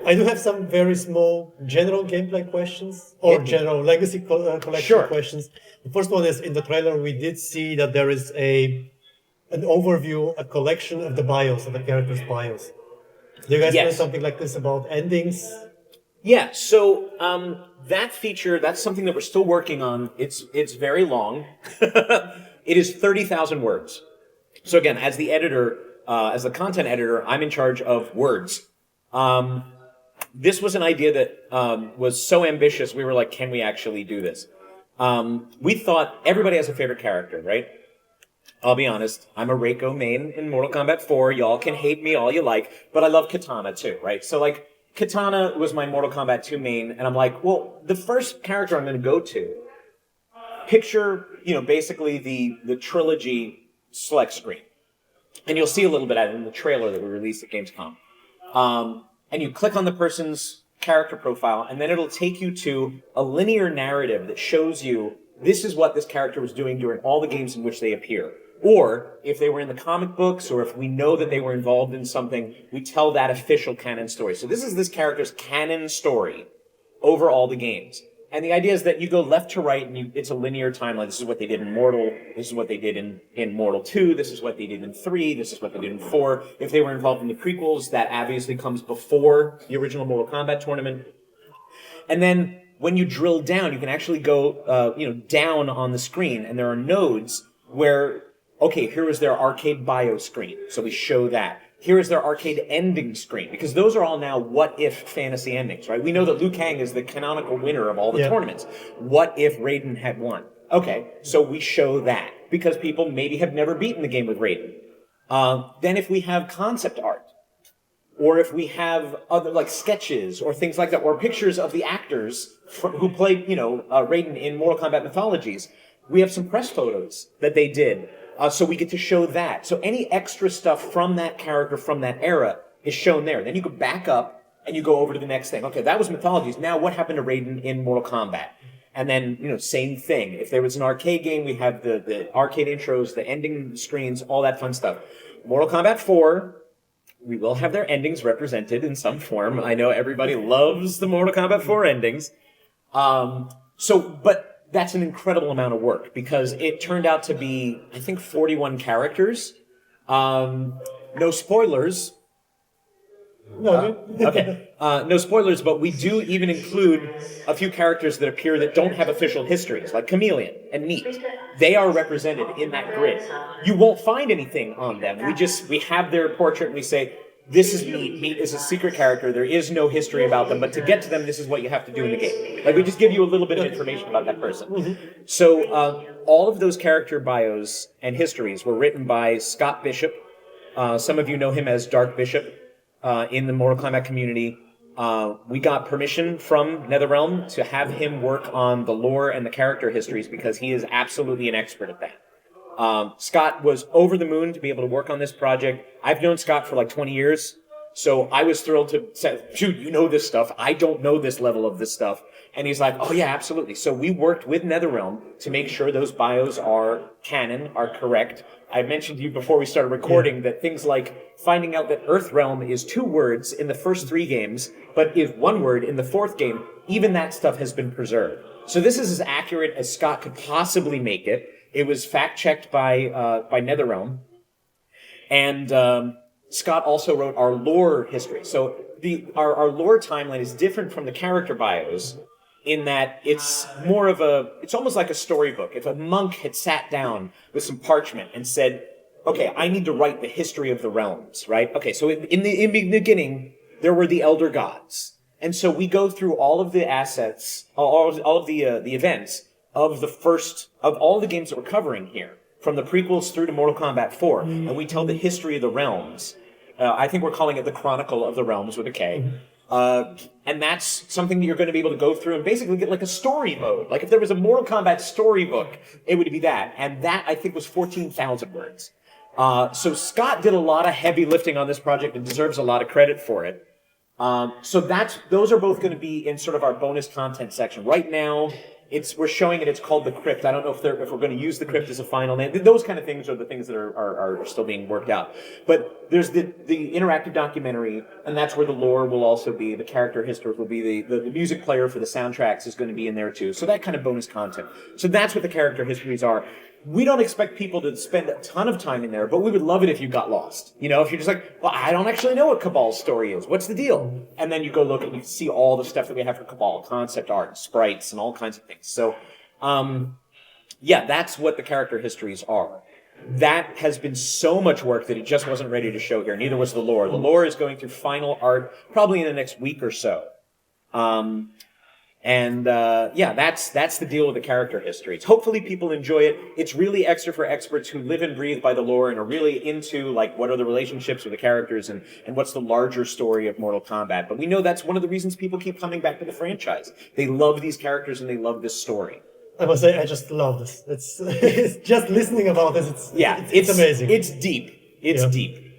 I do have some very small general gameplay questions or general legacy collection questions. The first one is in the trailer we did see that there is an overview, a collection of the bios, of the characters' bios. Do you guys know something like this about endings? Yeah, so that feature, that's something that we're still working on. It's very long. It is 30,000 words. So again, as the editor, as the content editor, I'm in charge of words. This was an idea that was so ambitious, we were like, can we actually do this? We thought everybody has a favorite character, right? I'll be honest, I'm a Reiko main in Mortal Kombat 4. Y'all can hate me all you like, but I love Katana too, right? So like, Katana was my Mortal Kombat 2 main, and I'm like, well, the first character I'm going to go to, picture, basically the trilogy select screen. And you'll see a little bit of it in the trailer that we released at Gamescom. And you click on the person's character profile, and then it'll take you to a linear narrative that shows you this is what this character was doing during all the games in which they appear. Or, if they were in the comic books, or if we know that they were involved in something, we tell that official canon story. So this is this character's canon story over all the games. And the idea is that you go left to right, and it's a linear timeline. This is what they did in Mortal. This is what they did in Mortal 2. This is what they did in 3. This is what they did in 4. If they were involved in the prequels, that obviously comes before the original Mortal Kombat tournament. And then when you drill down, you can actually go, down on the screen, and there are nodes where, okay, here is their arcade bio screen. So we show that. Here is their arcade ending screen, because those are all now what-if fantasy endings, right? We know that Liu Kang is the canonical winner of all the tournaments. What if Raiden had won? Okay, so we show that, because people maybe have never beaten the game with Raiden. Then if we have concept art, or if we have other, like, sketches, or things like that, or pictures of the actors who played, Raiden in Mortal Kombat Mythologies, we have some press photos that they did. So we get to show that. So any extra stuff from that character from that era is shown there. Then you go back up and you go over to the next thing. Okay, that was Mythologies. Now what happened to Raiden in Mortal Kombat? And then, same thing. If there was an arcade game, we have the arcade intros, the ending screens, all that fun stuff. Mortal Kombat 4, we will have their endings represented in some form. I know everybody loves the Mortal Kombat 4 endings. But that's an incredible amount of work, because it turned out to be, I think, 41 characters. No spoilers. No. Okay. No spoilers, but we do even include a few characters that appear that don't have official histories, like Chameleon and Meat. They are represented in that grid. You won't find anything on them. We have their portrait and we say, this is Meat. Meat is a secret character. There is no history about them, but to get to them, this is what you have to do in the game. Like, we just give you a little bit of information about that person. Mm-hmm. So, all of those character bios and histories were written by Scott Bishop. Some of you know him as Dark Bishop in the Mortal Kombat community. We got permission from NetherRealm to have him work on the lore and the character histories, because he is absolutely an expert at that. Scott was over the moon to be able to work on this project. I've known Scott for like 20 years, so I was thrilled to say, shoot, you know this stuff. I don't know this level of this stuff. And he's like, oh yeah, absolutely. So we worked with NetherRealm to make sure those bios are canon, are correct. I mentioned to you before we started recording that things like finding out that Earthrealm is 2 words in the first 3 games, but is 1 word in the 4th game, even that stuff has been preserved. So this is as accurate as Scott could possibly make it. It was fact-checked by NetherRealm. And Scott also wrote our lore history. So our lore timeline is different from the character bios in that it's more of it's almost like a storybook. If a monk had sat down with some parchment and said, okay, I need to write the history of the realms, right? Okay, so in the beginning, there were the elder gods. And so we go through all of the assets, all of the events of all the games that we're covering here, from the prequels through to Mortal Kombat 4, and we tell the history of the realms. I think we're calling it the Chronicle of the Realms with a K. And that's something that you're going to be able to go through and basically get like a story mode. Like if there was a Mortal Kombat storybook, it would be that. And that, I think, was 14,000 words. So Scott did a lot of heavy lifting on this project and deserves a lot of credit for it. So those are both going to be in sort of our bonus content section. Right now, we're showing it. It's called the Crypt. I don't know if we're going to use the Crypt as a final name. Those kind of things are the things that are still being worked out. But there's the interactive documentary, and that's where the lore will also be. The character histories will be the music player for the soundtracks is going to be in there too. So that kind of bonus content. So that's what the character histories are. We don't expect people to spend a ton of time in there, but we would love it if you got lost. You know, if you're just like, well, I don't actually know what Cabal's story is. What's the deal? And then you go look and you see all the stuff that we have for Cabal, concept art, and sprites, and all kinds of things. So, yeah, that's what the character histories are. That has been so much work that it just wasn't ready to show here. Neither was the lore. The lore is going through final art probably in the next week or so. Yeah, that's the deal with the character histories. Hopefully people enjoy it. It's really extra for experts who live and breathe by the lore and are really into, like, what are the relationships with the characters and what's the larger story of Mortal Kombat. But we know that's one of the reasons people keep coming back to the franchise. They love these characters and they love this story. I must say, I just love this. It's just listening about this. It's amazing. It's deep. It's deep.